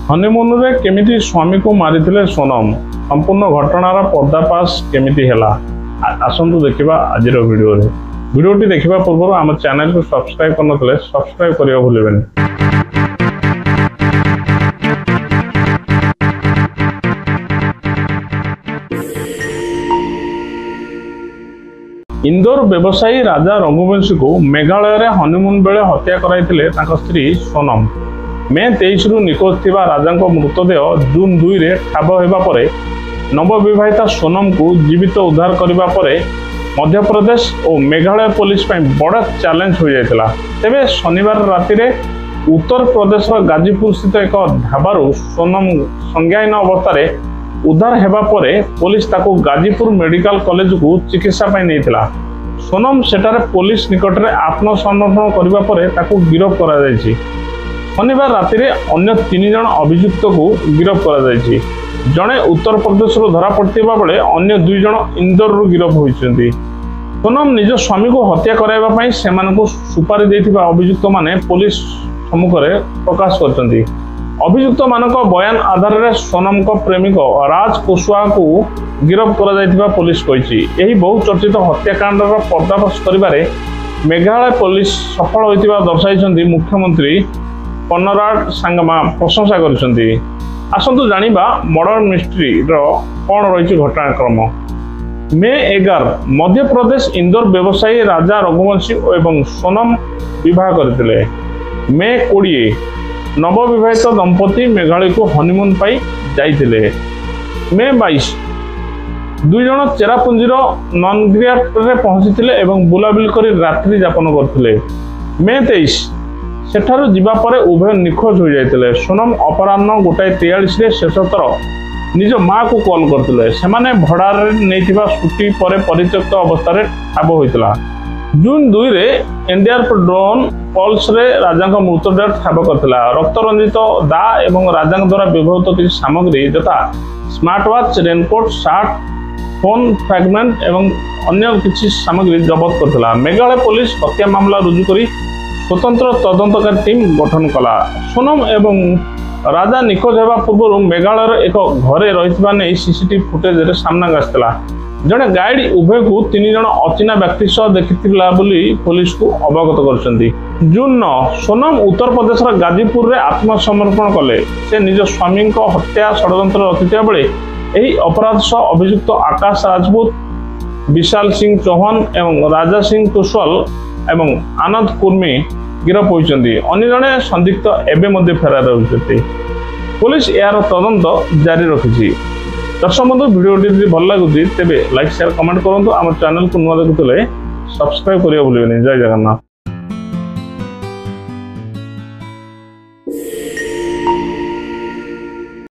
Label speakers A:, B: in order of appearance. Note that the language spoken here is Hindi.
A: हनीमून रे केमिति स्वामी को मारिथिले सोनम संपूर्ण घटनार पर्दाफाश केमिति हैला आसंतु देखिबा आजिर वीडियो रे। वीडियोटी देखिबा पूर्व आम चैनल को सब्सक्राइब करनथले सब्सक्राइब करियो भूलिबेनी। इंदौर व्यवसायी राजा रघुवंशी को मेघालय रे हनीमून बेले हत्या कराइथिले तांको स्त्री सोनम। मे 23 रु निखोज थिबा राजांको मृतदेह जून 2 रे ठाब हेबा परे नवविवाहिता सोनम को जीवित उद्धार करबा परे मध्य प्रदेश और मेघालय पुलिस पई बड़ा चैलेंज हो जायतिला। तेबे शनिवार राति रे उत्तर प्रदेश गाजीपुर स्थित एक ढाबारू सोनम संज्ञाहीन अवस्था उद्धार हेबा परे पुलिस ताको गाजीपुर मेडिकल कॉलेज को चिकित्सा पई नेतिला। सोनम सेटारे पुलिस निकट रे आत्मसमर्पण करबा परे ताको गिरफ्त करा जायछि। शनिवार राति रे अन्य 3 जन अभियुक्त को गिरफ्त करा जायछि। जणे उत्तर प्रदेश रो धरा पड़तिबा बेले अन्य 2 जन इंदौर रो गिरफ्त होइछन्ति। सोनम निज स्वामी को हत्या कराइबा पई सेमानकु सुपारी देथिबा अभियुक्त माने पुलिस सम्मुख रे प्रकाश करछन्ति। अभियुक्त मानक बयान आधार रे सोनम को प्रेमिक राज कुशवाहा को गिरफ्त करा जायतिबा पुलिस कहिछि। एही बहु चर्चित हत्याकांड रो पर्दाफाश करिबारे मेघालय पुलिस सफल होइतिबा दर्शाइछन्ति मुख्यमंत्री पन्नराड सांगमा प्रशंसा करिछन्ति। आसंतु जानिबा मर्डर मिस्ट्री रो कोन रहिछि घटनाक्रम। मे 11 मध्य प्रदेश इंदौर व्यवसायी राजा रघुवंशी एवं सोनम विवाह करथिले। मे 20 नवविवाहित दंपति मेघालय को हनीमून पाई जाइथिले। मे 22 दुई जन चेरापुंजीर ननग्रियाट रे पहुंचीथिले एवं बुलाबुली करी रात्रि यापन करथिले। मे 23 सेठारु जीवा परे उभय निखोज हो जाइथिले। सोनम अपराह्न 1:43 रे शेषतर निज माँ को कॉल करथिले। सेमाने भड़ारे नेथिबा स्कूटी परे परित्यक्त अवस्था रे ठाब होइतला। जून 2 रे एनडीआरएफ ड्रोन पल्स रे राजा मृतदेह ठाब करथिला। रक्त रंजित दा एवं राजा द्वारा व्यवहृत किछि सामग्री जथा smart watch, raincoat, short, phone fragment एवं अन्य किछि सामग्री जब्त करथिला। मेघालय पुलिस हत्या मामला रुजु करी स्वतंत्र तदंतकारी टीम गठन कला। सोनम एवं राजा निखोज हेबा पूर्व मेघालय एक घरे रहितबा नै सीसीटीवी फुटेज रे सामना आसिथिला। जड़े गाइड उभय को 3 जन अचिना व्यक्ति सह देखिथिला बोली पुलिस को अवगत करछन्ती। जून 9 सोनम उत्तर प्रदेश गाजीपुर रे आत्मसमर्पण कले। से निज स्वामी को हत्या षड्यंत्र रचिथिबा बेले एही अपराध सह अभियुक्त आकाश राजपूत, विशाल सिंह चौहान एवं राजा सिंह कुशवाल एवं आनंद कुर्मी गिरफ्त होइछन्ती। अन्य जने संदिग्ध एबे मध्ये फेरार होइछन्ती। पुलिस यार तदंत जारी रखिछि। दर्शक बंधु वीडियो भल लगुछि तेबे लाइक शेयर कमेंट करंतु। आम चैनल को नुआ देखुतले सब्सक्राइब करियो भूलिबेनी। जय जगन्नाथ।